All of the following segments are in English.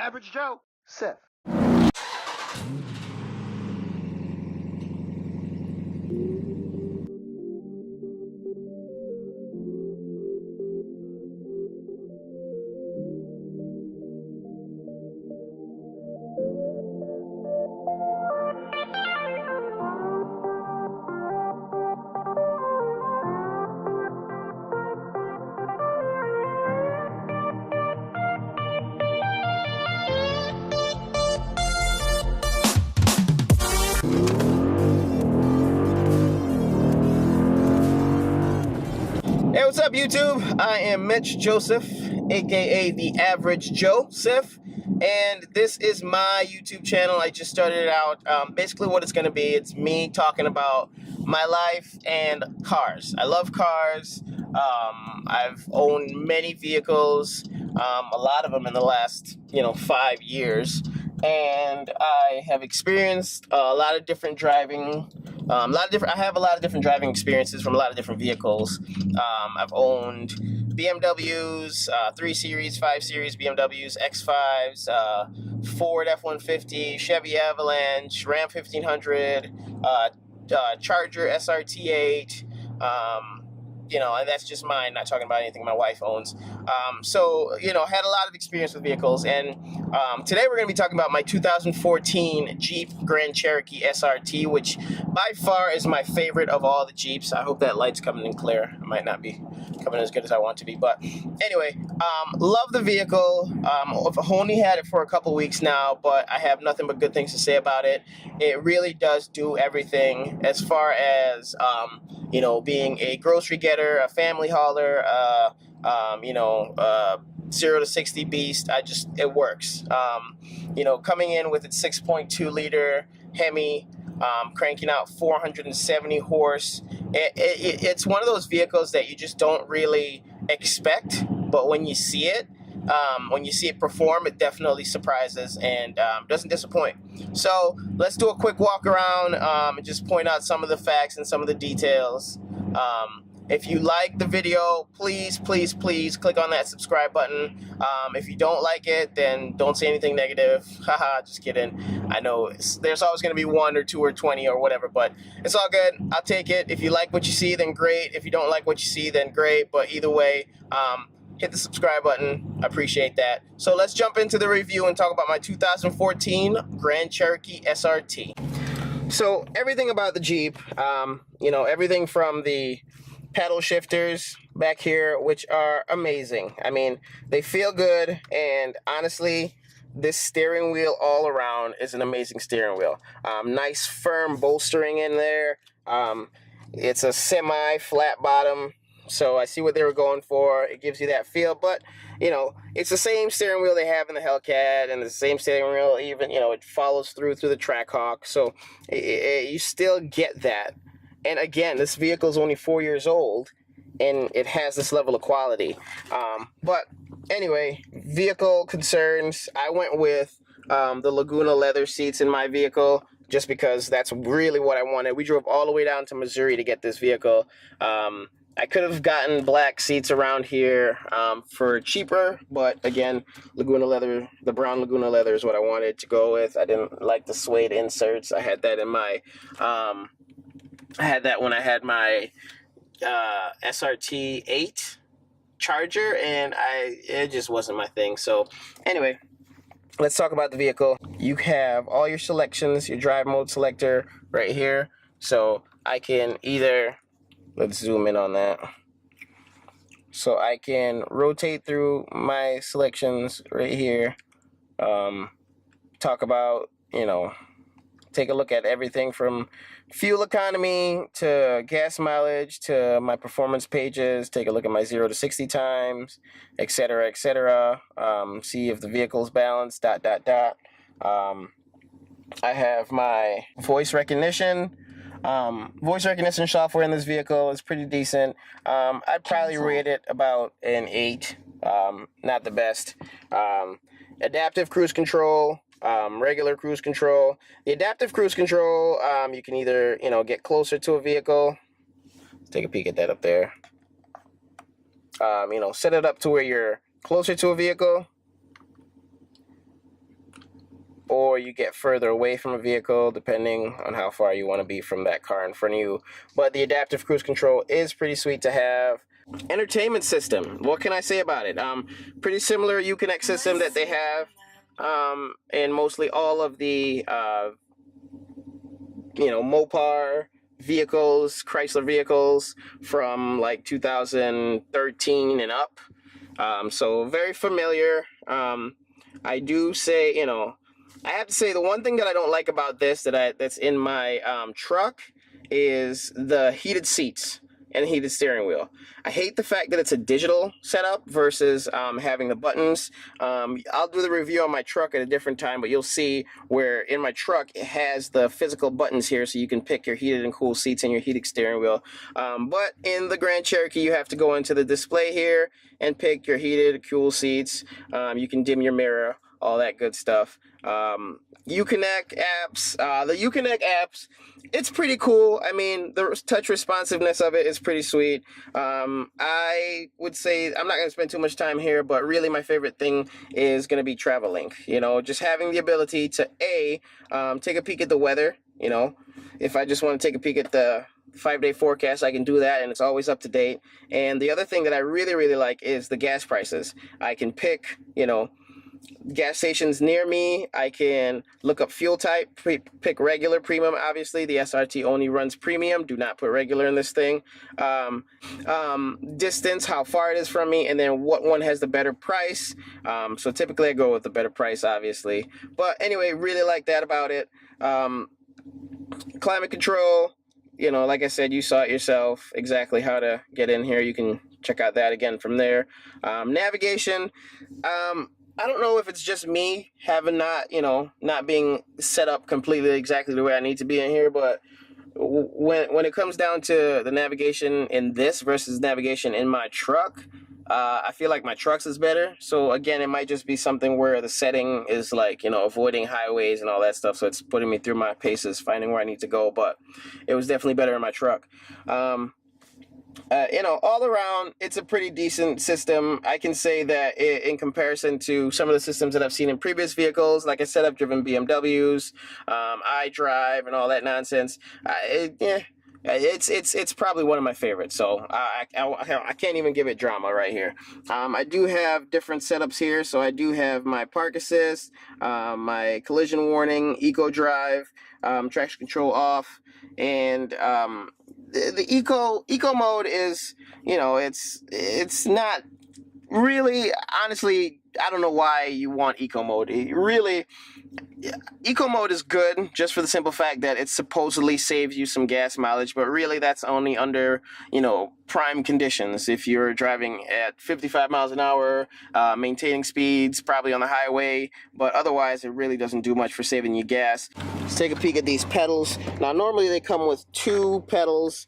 Average Joe. Sif. Hey, what's up, YouTube? I am Mitch Joseph, aka the Average Joseph, and this is my YouTube channel. I just started it out. Basically, what it's going to be, it's me talking about my life and cars. I love cars. I've owned many vehicles, a lot of them in the last 5 years, and I have experienced a lot of different driving. I have a lot of different driving experiences from a lot of different vehicles. I've owned BMWs, 3 Series, 5 Series BMWs, X5s, Ford F-150, Chevy Avalanche, Ram 1500, Charger SRT 8, and that's just mine, not talking about anything my wife owns. Had a lot of experience with vehicles, and today we're going to be talking about my 2014 Jeep Grand Cherokee SRT, which by far is my favorite of all the Jeeps. I hope that light's coming in clear. It might not be coming as good as I want to be, but anyway, love the vehicle. I've only had it for a couple weeks now, but I have nothing but good things to say about it. It really does do everything as far as being a grocery getter, a family hauler, 0 to 60 beast. It works. Coming in with its 6.2 liter Hemi, cranking out 470 horse. It's one of those vehicles that you just don't really expect, but when you see it perform, it definitely surprises and doesn't disappoint. So let's do a quick walk around and just point out some of the facts and some of the details. If you like the video, please click on that subscribe button. If you don't like it, then don't say anything negative. Haha, just kidding. I know there's always going to be 1 or 2 or 20 or whatever, but it's all good. I'll take it. If you like what you see, then great. If you don't like what you see, then great. But either way, hit the subscribe button. I appreciate that. So let's jump into the review and talk about my 2014 Grand Cherokee SRT. So everything about the Jeep, everything from the pedal shifters back here, which are amazing. I mean, they feel good, and honestly, this steering wheel all around is an amazing steering wheel. Nice firm bolstering in there. It's a semi-flat bottom, so I see what they were going for. It gives you that feel, but it's the same steering wheel they have in the Hellcat, and the same steering wheel, even it follows through the Trackhawk, so you still get that. And again, this vehicle is only 4 years old, and it has this level of quality. But anyway, vehicle concerns, I went with the Laguna leather seats in my vehicle, just because that's really what I wanted. We drove all the way down to Missouri to get this vehicle. I could have gotten black seats around here for cheaper, but again, Laguna leather, the brown Laguna leather is what I wanted to go with. I didn't like the suede inserts. I had that in my... I had that when I had my SRT 8 Charger, and it just wasn't my thing. So anyway, let's talk about the vehicle. You have all your selections, your drive mode selector right here. So I can either, let's zoom in on that. So I can rotate through my selections right here. Talk about, take a look at everything from fuel economy to gas mileage to my performance pages. Take a look at my 0 to 60 times, etc., etc. See if the vehicle's balanced, ... I have my voice recognition. Voice recognition software in this vehicle is pretty decent. I'd probably rate it about an 8. Not the best. Adaptive cruise control. Regular cruise control. The adaptive cruise control, you can either, get closer to a vehicle. Let's take a peek at that up there. Set it up to where you're closer to a vehicle. or you get further away from a vehicle, depending on how far you want to be from that car in front of you. But the adaptive cruise control is pretty sweet to have. Entertainment system, what can I say about it? Pretty similar Uconnect system that they have in mostly all of the Mopar vehicles, Chrysler vehicles from like 2013 and up. So very familiar. I do say, I have to say the one thing that I don't like about this that's in my truck is the heated seats and heated steering wheel. I hate the fact that it's a digital setup versus having the buttons. I'll do the review on my truck at a different time, but you'll see where in my truck it has the physical buttons here so you can pick your heated and cool seats and your heated steering wheel. But in the Grand Cherokee, you have to go into the display here and pick your heated, cool seats. You can dim your mirror, all that good stuff. Uconnect apps, the Uconnect apps, it's pretty cool. I mean, the touch responsiveness of it is pretty sweet. I would say, I'm not going to spend too much time here, but really my favorite thing is going to be TravelLink. Just having the ability to take a peek at the weather. If I just want to take a peek at the 5-day forecast, I can do that, and it's always up to date. And the other thing that I really, really like is the gas prices. I can pick, gas stations near me. I can look up fuel type, pick regular, premium. Obviously, the SRT only runs premium. Do not put regular in this thing. Distance, how far it is from me, and then what one has the better price. So typically I go with the better price, obviously. But anyway, really like that about it. Climate control, like I said, you saw it yourself, exactly how to get in here. You can check out that again from there. Navigation, I don't know if it's just me having not being set up completely exactly the way I need to be in here, but when it comes down to the navigation in this versus navigation in my truck, I feel like my truck's is better. So again, it might just be something where the setting is like, avoiding highways and all that stuff. So it's putting me through my paces, finding where I need to go, but it was definitely better in my truck. All around, it's a pretty decent system. I can say that in comparison to some of the systems that I've seen in previous vehicles, like I said, I've driven BMWs, iDrive, and all that nonsense. It's probably one of my favorites. So I can't even give it drama right here. I do have different setups here. So I do have my park assist, my collision warning, eco drive, traction control off, and the eco mode is, it's not really, honestly, I don't know why you want eco mode. Eco mode is good just for the simple fact that it supposedly saves you some gas mileage, but really that's only under, prime conditions. If you're driving at 55 miles an hour, maintaining speeds, probably on the highway, but otherwise it really doesn't do much for saving you gas. Let's take a peek at these pedals. Now, normally they come with 2 pedals.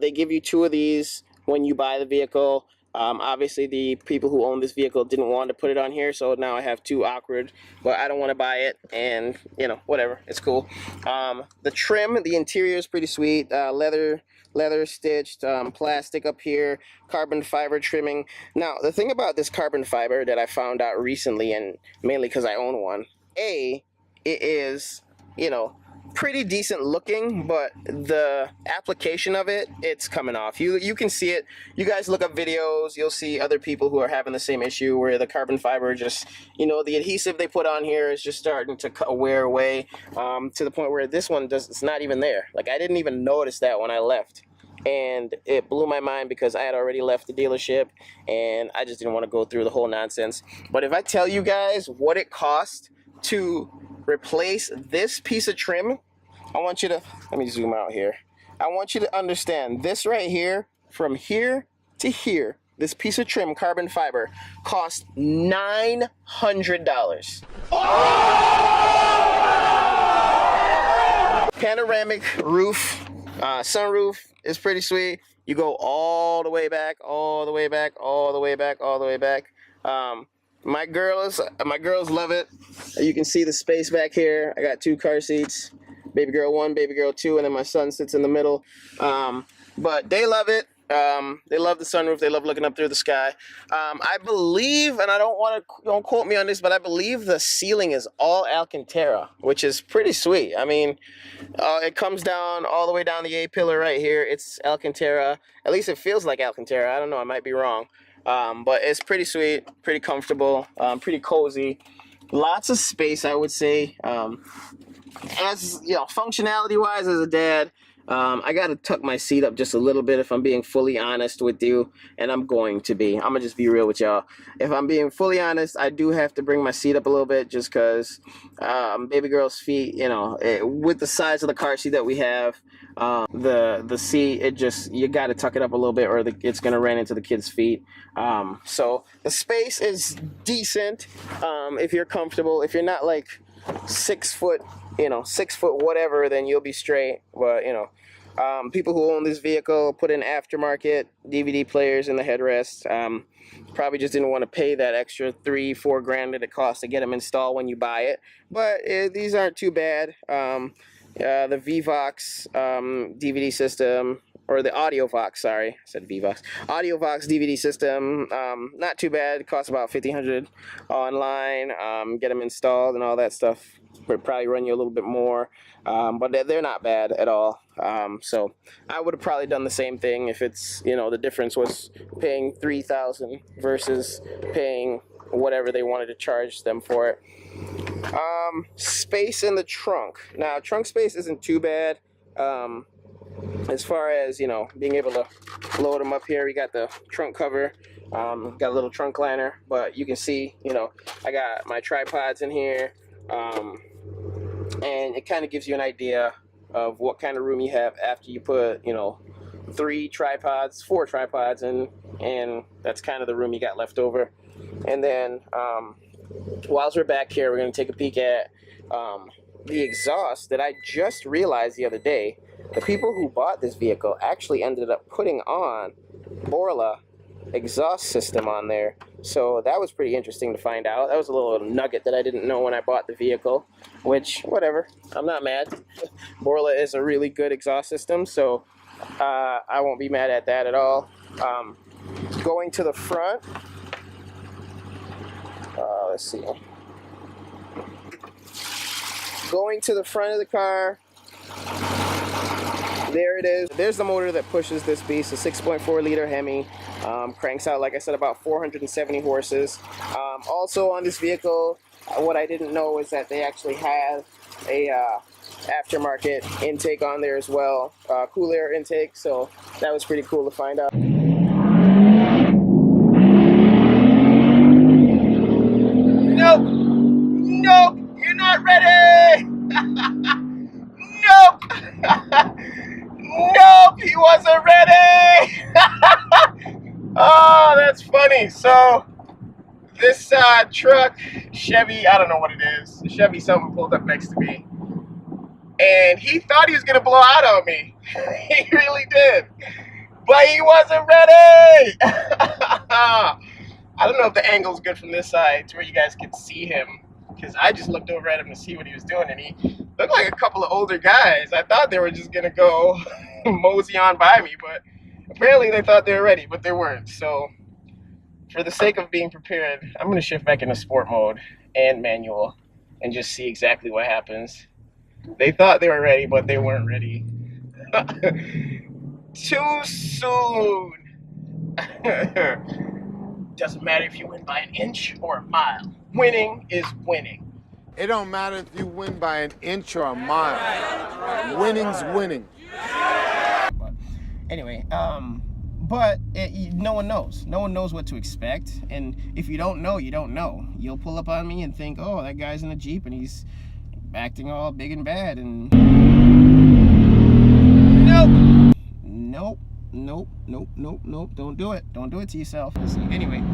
They give you 2 of these when you buy the vehicle. Obviously the people who own this vehicle didn't want to put it on here, so now I have 2 awkward, but I don't want to buy it, and whatever, it's cool. The trim, the interior is pretty sweet. Leather stitched, plastic up here, carbon fiber trimming. Now, the thing about this carbon fiber that I found out recently, and mainly because I own one, it is, pretty decent looking, but the application of it's coming off. You can see it. You guys look up videos, you'll see other people who are having the same issue where the carbon fiber just, the adhesive they put on here is just starting to wear away, to the point where this one it's not even there. Like, I didn't even notice that when I left, and it blew my mind because I had already left the dealership and I just didn't want to go through the whole nonsense. But if I tell you guys what it cost to replace this piece of trim, I want you to, let me zoom out here. I want you to understand this right here, from here to here, this piece of trim, carbon fiber, cost $900. Oh! Panoramic roof, sunroof is pretty sweet. You go all the way back, all the way back, all the way back, all the way back. My girls love it. You can see the space back here. I got 2 car seats, baby girl 1, baby girl 2, and then my son sits in the middle. But they love it. They love the sunroof. They love looking up through the sky. I believe, and I don't quote me on this, but I believe the ceiling is all Alcantara, which is pretty sweet. I mean, it comes down all the way down the A-pillar right here. It's Alcantara. At least it feels like Alcantara. I don't know. I might be wrong. But it's pretty sweet, pretty comfortable, pretty cozy. Lots of space, I would say. As you know, functionality-wise, as a dad, I got to tuck my seat up just a little bit if I'm being fully honest with you, and I'm going to be. I'm going to just be real with y'all. If I'm being fully honest, I do have to bring my seat up a little bit just because baby girl's feet, you know, with the size of the car seat that we have, the seat, it just, you got to tuck it up a little bit or it's going to run into the kid's feet. So the space is decent if you're comfortable. If you're not like 6 foot, you know, 6 foot whatever, then you'll be straight. But you know, people who own this vehicle put in aftermarket DVD players in the headrest. Probably just didn't want to pay that extra $3-4 grand that it costs to get them installed when you buy it. But these aren't too bad. The VVox DVD system, or the AudioVox, sorry, I said VVox. AudioVox DVD system, not too bad. It costs about $1,500 online. Get them installed and all that stuff would probably run you a little bit more, but they're not bad at all. So I would have probably done the same thing if it's, you know, the difference was paying $3,000 versus paying whatever they wanted to charge them for it. Space in the trunk. Now, trunk space isn't too bad. As far as, you know, being able to load them up here, we got the trunk cover, got a little trunk liner, but you can see, you know, I got my tripods in here, and it kind of gives you an idea of what kind of room you have after you put, you know, 4 tripods in, and that's kind of the room you got left over. And then, whilst we're back here, we're going to take a peek at the exhaust that I just realized the other day. The people who bought this vehicle actually ended up putting on Borla exhaust system on there. So that was pretty interesting to find out. That was a little nugget that I didn't know when I bought the vehicle, which, whatever, I'm not mad. Borla is a really good exhaust system, so I won't be mad at that at all. Going to the front, let's see. Going to the front of the car, there it is. There's the motor that pushes this beast, a 6.4 liter Hemi. Cranks out, like I said, about 470 horses. Also on this vehicle, what I didn't know is that they actually have a aftermarket intake on there as well, cool air intake, so that was pretty cool to find out. Nope! Nope! You're not ready! Nope! Nope! He wasn't ready! Oh, that's funny. So, this truck, Chevy, I don't know what it is. Chevy something pulled up next to me. And he thought he was going to blow out on me. He really did. But he wasn't ready! I don't know if the angle's good from this side to where you guys can see him, because I just looked over at him to see what he was doing, and he looked like a couple of older guys. I thought they were just gonna go mosey on by me, but apparently they thought they were ready, but they weren't. So for the sake of being prepared, I'm gonna shift back into sport mode and manual and just see exactly what happens. They thought they were ready, but they weren't ready. Too soon. Doesn't matter if you win by an inch or a mile. Winning is winning. It don't matter if you win by an inch or a mile. Winning's winning. But anyway, no one knows. No one knows what to expect. And if you don't know, you don't know. You'll pull up on me and think, oh, that guy's in a Jeep and he's acting all big and bad. And nope. Nope. Nope, nope, nope, nope. Don't do it. Don't do it to yourself. Anyway,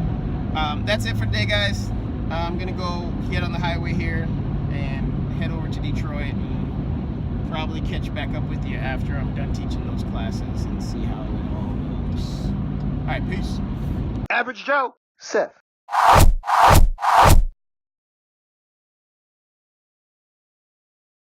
that's it for today, guys. I'm gonna go get on the highway here and head over to Detroit and probably catch back up with you after I'm done teaching those classes and see how it all goes. All right, peace. Average Joe, Seth.